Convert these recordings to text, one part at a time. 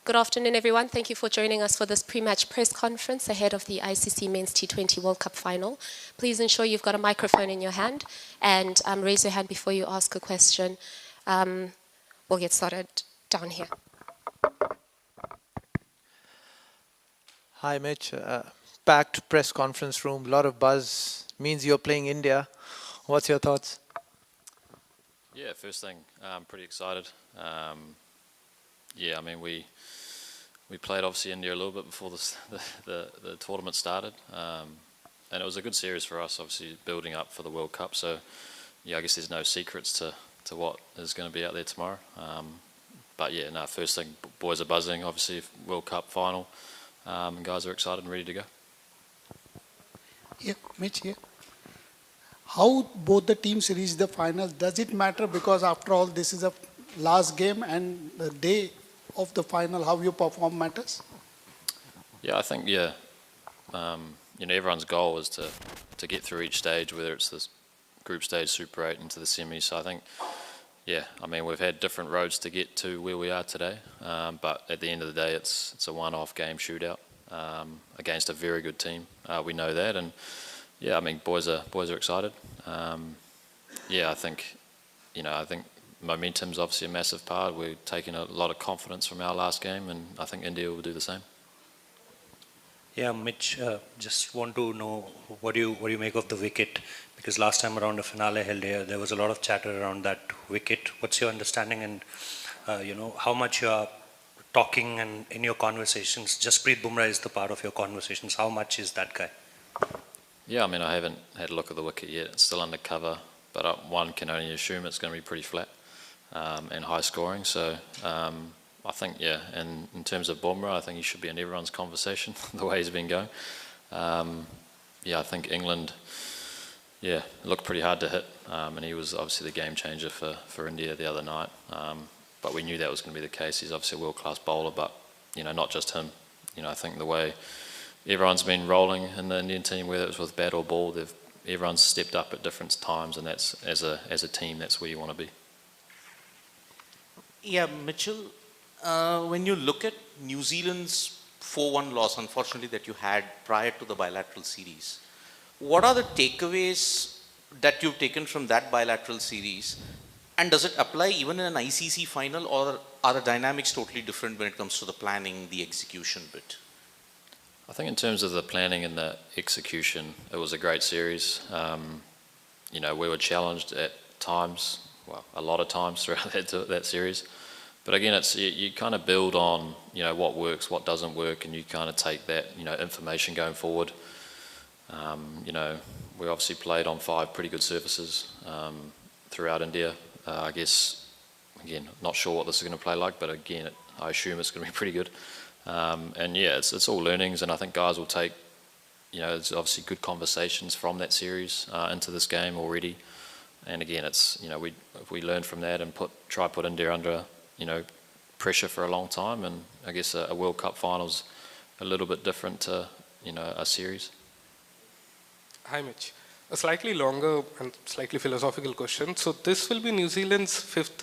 Good afternoon, everyone. Thank you for joining us for this pre-match press conference ahead of the ICC Men's T20 World Cup final. Please ensure you've got a microphone in your hand and raise your hand before you ask a question. We'll get started down here. Hi, Mitch. Packed press conference room, a lot of buzz. Means you're playing India. What's your thoughts? Yeah, first thing, I'm pretty excited. Yeah, I mean, we played obviously India a little bit before the tournament started, and it was a good series for us, obviously building up for the World Cup. So, yeah, I guess there's no secrets to what is going to be out there tomorrow. But yeah, no, first thing, boys are buzzing, obviously World Cup final, and guys are excited and ready to go. Yeah, Mitch here. How both the teams reach the final, does it matter? Because after all, this is a last game and the day of the final, how you perform matters? Yeah, I think, yeah, everyone's goal is to get through each stage, whether it's this group stage, Super 8 into the semis. So I think, yeah, I mean, we've had different roads to get to where we are today, but at the end of the day, it's a one-off game shootout against a very good team. We know that, and yeah, I mean, boys are excited. Yeah, I think momentum's obviously a massive part. We're taking a lot of confidence from our last game, and I think India will do the same. Yeah, Mitch, just want to know what do you make of the wicket? Because last time around the finale held here, there was a lot of chatter around that wicket. What's your understanding, and how much you are talking and in your conversations? Jasprit Bumrah is the part of your conversations. How much is that guy? Yeah, I mean, I haven't had a look at the wicket yet. It's still under cover, but one can only assume it's going to be pretty flat and high scoring. So I think, yeah, and in terms of Bumrah, I think he should be in everyone's conversation the way he's been going. Yeah, I think England, yeah, looked pretty hard to hit, and he was obviously the game changer for India the other night. But we knew that was going to be the case. He's obviously a world-class bowler, but not just him. I think the way everyone's been rolling in the Indian team, whether it was with bat or ball, everyone's stepped up at different times, and that's as a team, that's where you want to be. Yeah, Mitchell, when you look at New Zealand's 4-1 loss, unfortunately, that you had prior to the bilateral series, what are the takeaways that you've taken from that bilateral series? And does it apply even in an ICC final, or are the dynamics totally different when it comes to the planning, the execution bit? I think in terms of the planning and the execution, it was a great series. We were challenged at times, well, a lot of times throughout that series. But again, you kind of build on, what works, what doesn't work, and you kind of take that, information going forward. We obviously played on 5 pretty good surfaces throughout India. I guess, again, not sure what this is going to play like, but again, I assume it's going to be pretty good. And yeah, it's all learnings, and I think guys will take, it's obviously good conversations from that series into this game already. And again, it's, if we learn from that and try to put India under, pressure for a long time, and I guess a World Cup final's a little bit different to, a series. Hi, Mitch. A slightly longer and slightly philosophical question. So this will be New Zealand's 5th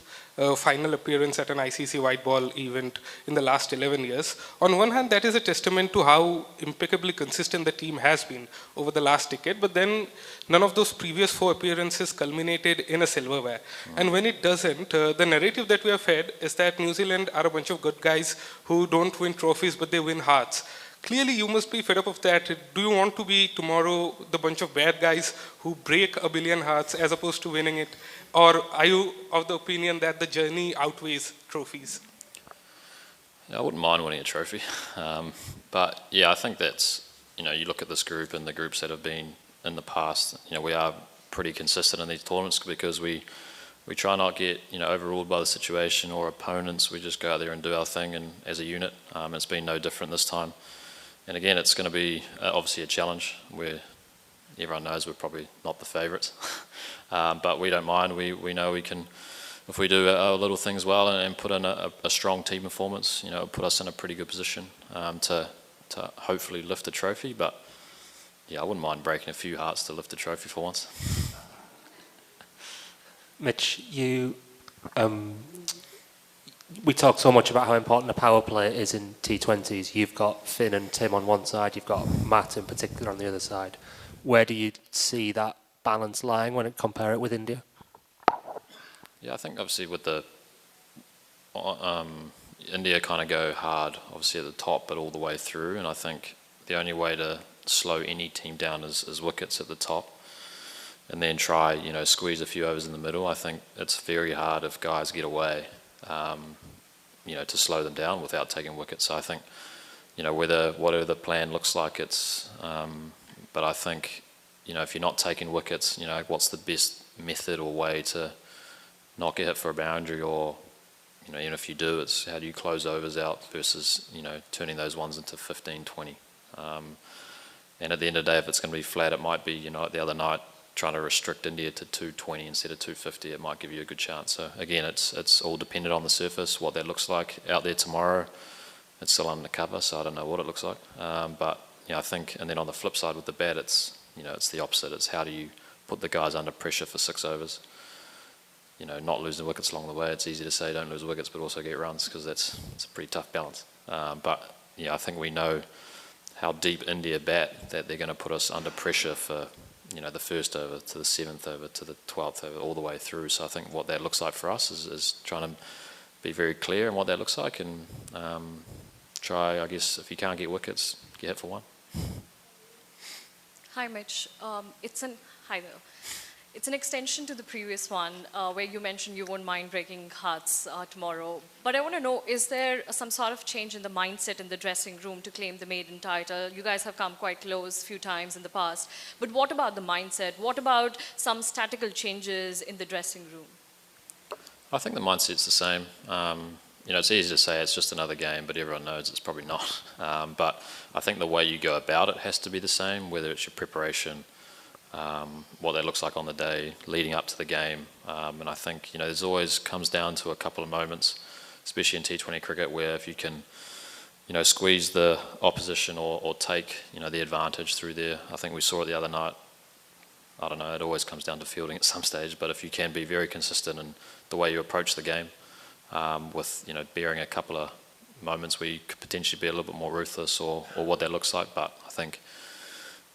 final appearance at an ICC white ball event in the last 11 years. On one hand, that is a testament to how impeccably consistent the team has been over the last decade, but then none of those previous 4 appearances culminated in a silverware. And when it doesn't, the narrative that we have fed is that New Zealand are a bunch of good guys who don't win trophies, but they win hearts. Clearly, you must be fed up of that. Do you want to be tomorrow the bunch of bad guys who break a billion hearts as opposed to winning it? Or are you of the opinion that the journey outweighs trophies? Yeah, I wouldn't mind winning a trophy. But yeah, I think that's, you look at this group and the groups that have been in the past, we are pretty consistent in these tournaments because we try not get, overruled by the situation or opponents. We just go out there and do our thing, and as a unit, it's been no different this time. And again, it's going to be obviously a challenge where everyone knows we're probably not the favourites. But we don't mind. We know we can, if we do our little things well and put in a strong team performance, put us in a pretty good position to hopefully lift the trophy. But yeah, I wouldn't mind breaking a few hearts to lift the trophy for once. Mitch, we talk so much about how important the power play is in T20s. You've got Finn and Tim on one side, you've got Matt in particular on the other side. Where do you see that balance lying when you compare it with India? Yeah, I think obviously with the India kind of go hard, obviously at the top, but all the way through. And I think the only way to slow any team down is wickets at the top, and then try, squeeze a few overs in the middle. I think it's very hard if guys get away, to slow them down without taking wickets. So I think, whatever the plan looks like, it's. But I think, if you're not taking wickets, what's the best method or way to not get hit for a boundary, or even if you do, it's how do you close overs out versus turning those ones into 15, 20. And at the end of the day, if it's going to be flat, it might be, like the other night, trying to restrict India to 220 instead of 250. It might give you a good chance. So again, it's all dependent on the surface, what that looks like out there tomorrow. It's still undercover, so I don't know what it looks like. But I think, and then on the flip side with the bat, it's it's the opposite. It's how do you put the guys under pressure for 6 overs. Not losing wickets along the way. It's easy to say don't lose wickets, but also get runs, because it's a pretty tough balance. But I think we know how deep India bat, that they're going to put us under pressure for the first over to the 7th over to the 12th over, all the way through. So I think what that looks like for us is trying to be very clear in what that looks like, and try, I guess, if you can't get wickets, get hit for one. Hi, Mitch. Hi there. It's an extension to the previous one, where you mentioned you won't mind breaking hearts tomorrow. But I want to know, is there some sort of change in the mindset in the dressing room to claim the maiden title? You guys have come quite close a few times in the past. But what about the mindset? What about some statical changes in the dressing room? I think the mindset's the same. It's easy to say it's just another game, but everyone knows it's probably not. But I think the way you go about it has to be the same, whether it's your preparation, what that looks like on the day leading up to the game. And I think, there's always comes down to a couple of moments, especially in T20 cricket, where if you can, squeeze the opposition or take, the advantage through there. I think we saw it the other night. I don't know, it always comes down to fielding at some stage, but if you can be very consistent in the way you approach the game, with, bearing a couple of moments where you could potentially be a little bit more ruthless, or what that looks like. But I think,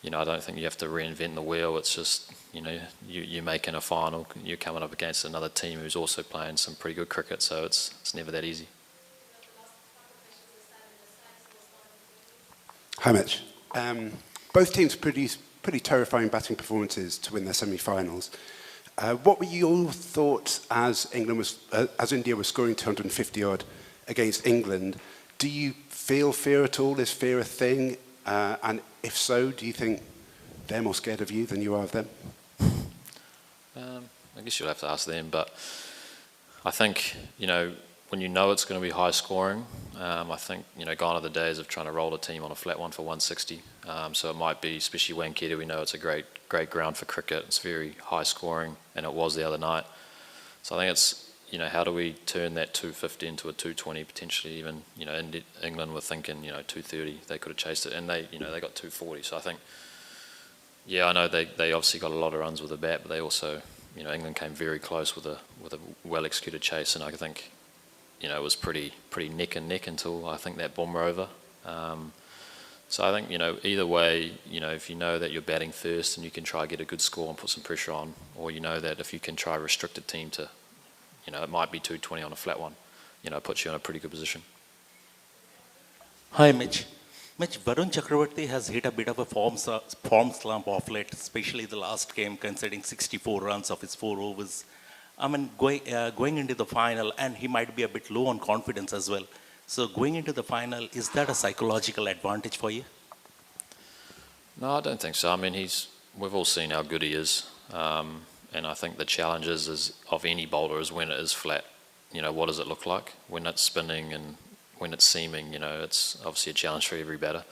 I don't think you have to reinvent the wheel. It's just, you're making a final, you're coming up against another team who's also playing some pretty good cricket, so it's never that easy. Hi, Mitch. Both teams produced pretty terrifying batting performances to win their semi-finals. What were your thoughts as India was scoring 250 odd against England? Do you feel fear at all? Is fear a thing? And if so, do you think they're more scared of you than you are of them? I guess you'll have to ask them, but I think, when it's going to be high scoring, I think, gone are the days of trying to roll a team on a flat one for 160. So it might be, especially Wankhede, we know it's a great ground for cricket. It's very high scoring, and it was the other night. So I think it's, how do we turn that 250 into a 220 potentially? Even, England were thinking, 230, they could have chased it, and they got 240. So I think, I know they obviously got a lot of runs with the bat, but they also, England came very close with a well executed chase, and I think, it was pretty neck and neck until I think that Bumrah over. So I think, either way, if you know that you're batting first and you can try to get a good score and put some pressure on, or that if you can try to restrict a team to, it might be 220 on a flat one, it puts you in a pretty good position. Hi, Mitch. Mitch, Varun Chakravarti has hit a bit of a form slump off late, especially the last game, conceding 64 runs of his 4 overs. I mean, going into the final, and he might be a bit low on confidence as well. So going into the final, is that a psychological advantage for you? No, I don't think so. I mean, we've all seen how good he is. And I think the challenge is of any bowler is when it is flat. What does it look like? When it's spinning and when it's seaming, it's obviously a challenge for every batter.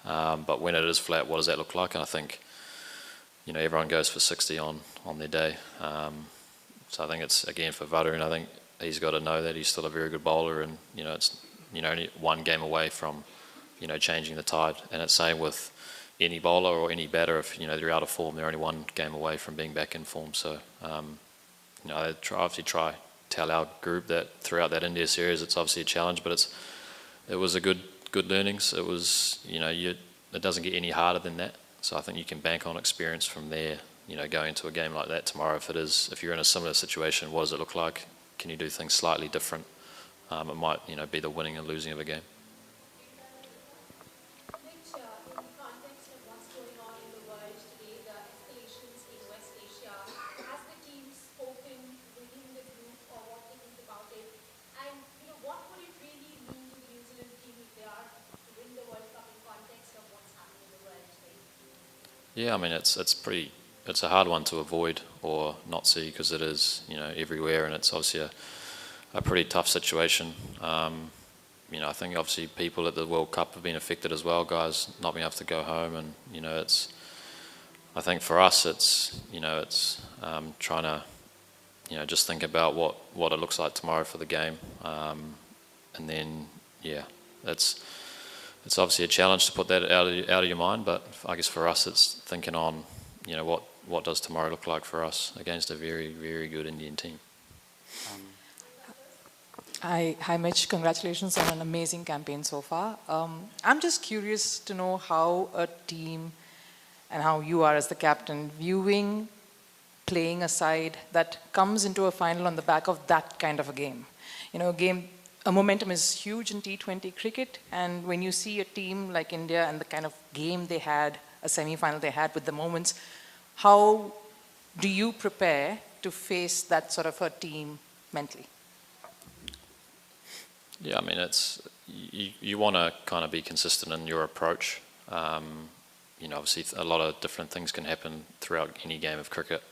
But when it is flat, what does that look like? And I think, everyone goes for 60 on their day. So I think it's, again, for Varun, I think he's got to know that he's still a very good bowler, and, it's, only one game away from, changing the tide. And it's same with any bowler or any batter. If, they're out of form, they're only one game away from being back in form. So, they obviously try tell our group that throughout that India series, it's obviously a challenge, but it was a good learnings. It was, it doesn't get any harder than that. So I think you can bank on experience from there, going into a game like that tomorrow. If you're in a similar situation, what does it look like? Can you do things slightly different? It might, be the winning and losing of a game. Mitch, in the context of what's going on in the world today, the escalations in West Asia, has the team spoken within the group or what they think about it? And, what would it really mean to the New Zealand team if they are to win the World Cup in context of what's happening in the world today? Yeah, I mean, it's a hard one to avoid or not see because it is, everywhere, and it's obviously a pretty tough situation. I think obviously people at the World Cup have been affected as well, guys not being able to go home, and I think for us it's trying to just think about what it looks like tomorrow for the game, and then it's obviously a challenge to put that out of your mind, but I guess for us it's thinking on what does tomorrow look like for us against a very, very good Indian team. Hi, Mitch. Congratulations on an amazing campaign so far. I'm just curious to know how a team and how you are as the captain viewing playing a side that comes into a final on the back of that kind of a game. A momentum is huge in T20 cricket, and when you see a team like India and the kind of game they had, a semi-final they had with the moments, how do you prepare to face that sort of a team mentally? Yeah, I mean, you want to kind of be consistent in your approach. Obviously a lot of different things can happen throughout any game of cricket,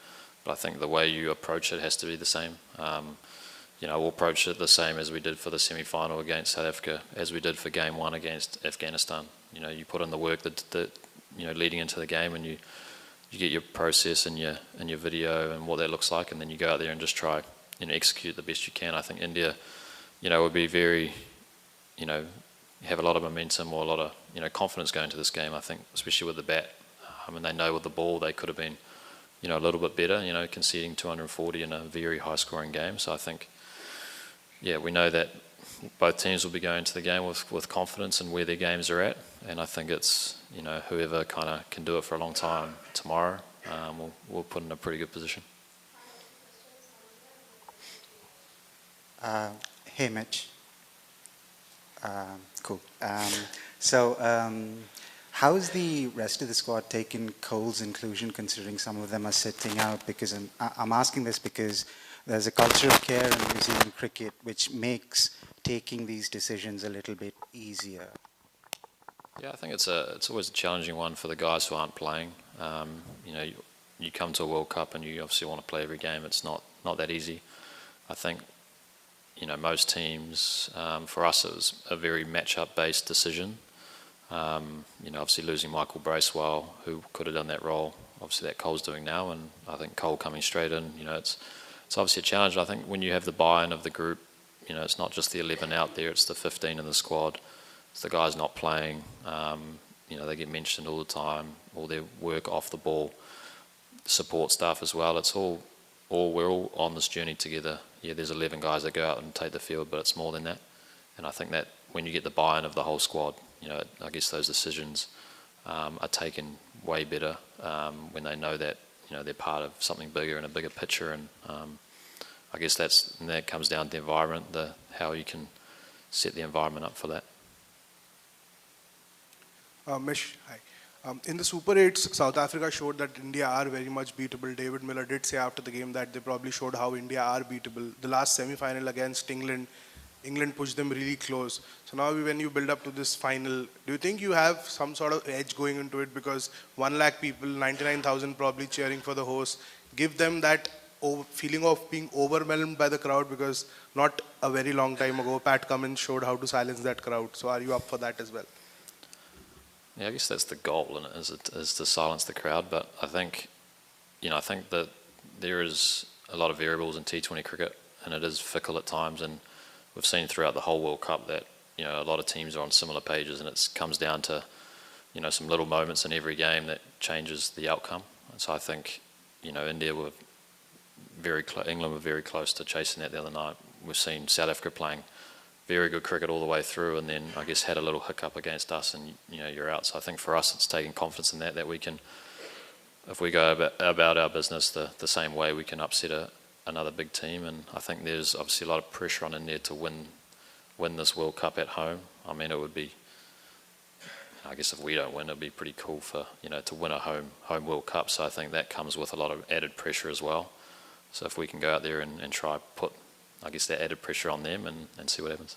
but I think the way you approach it has to be the same. We'll approach it the same as we did for the semi-final against South Africa, as we did for game 1 against Afghanistan. You put in the work that leading into the game, and you get your process and your video and what that looks like, and then you go out there and just try execute the best you can. I think India would be very, have a lot of momentum or a lot of, confidence going to this game, I think, especially with the bat. They know with the ball they could have been, a little bit better, conceding 240 in a very high-scoring game. So I think, we know that both teams will be going to the game with confidence in where their games are at. And I think it's, whoever kind of can do it for a long time tomorrow, we'll put in a pretty good position. Hey, Mitch. Cool. How's the rest of the squad taken Cole's inclusion, considering some of them are sitting out? Because I'm asking this because there's a culture of care in New Zealand cricket which makes taking these decisions a little bit easier. Yeah, I think it's always a challenging one for the guys who aren't playing. You come to a World Cup and you obviously want to play every game. It's not that easy. I think most teams, for us it was a very match-up based decision. Obviously losing Michael Bracewell, who could have done that role, obviously that Cole's doing now, and I think Cole coming straight in, it's obviously a challenge. I think when you have the buy-in of the group, it's not just the 11 out there, it's the 15 in the squad. It's the guys not playing, they get mentioned all the time, all their work off the ball, support staff as well. It's all we're all on this journey together. Yeah, there's 11 guys that go out and take the field, but it's more than that. And I think that when you get the buy-in of the whole squad, I guess those decisions are taken way better when they know that they're part of something bigger and a bigger picture. And I guess that comes down to the environment, how you can set the environment up for that. Mitch, hi. In the Super 8s, South Africa showed that India are very much beatable. David Miller did say after the game that they probably showed how India are beatable. The last semi-final against England pushed them really close. So now when you build up to this final, do you think you have some sort of edge going into it? Because 1 lakh people, 99,000 probably cheering for the host, give them that feeling of being overwhelmed by the crowd, because not a very long time ago, Pat Cummins showed how to silence that crowd. So are you up for that as well? Yeah, I guess that's the goal, and is to silence the crowd. But I think that there is a lot of variables in T20 cricket, and it is fickle at times. And we've seen throughout the whole World Cup that a lot of teams are on similar pages, and it comes down to some little moments in every game that changes the outcome. And so I think India England were very close to chasing that the other night. We've seen South Africa playing very good cricket all the way through, and then I guess had a little hiccup against us, and you're out. So I think for us, it's taking confidence in that we can, if we go about our business the same way, we can upset another big team. And I think there's obviously a lot of pressure on India to win this World Cup at home. I mean, it would be, I guess if we don't win, it'd be pretty cool for to win a home World Cup. So I think that comes with a lot of added pressure as well. So if we can go out there and try put, I guess, that added pressure on them and see what happens.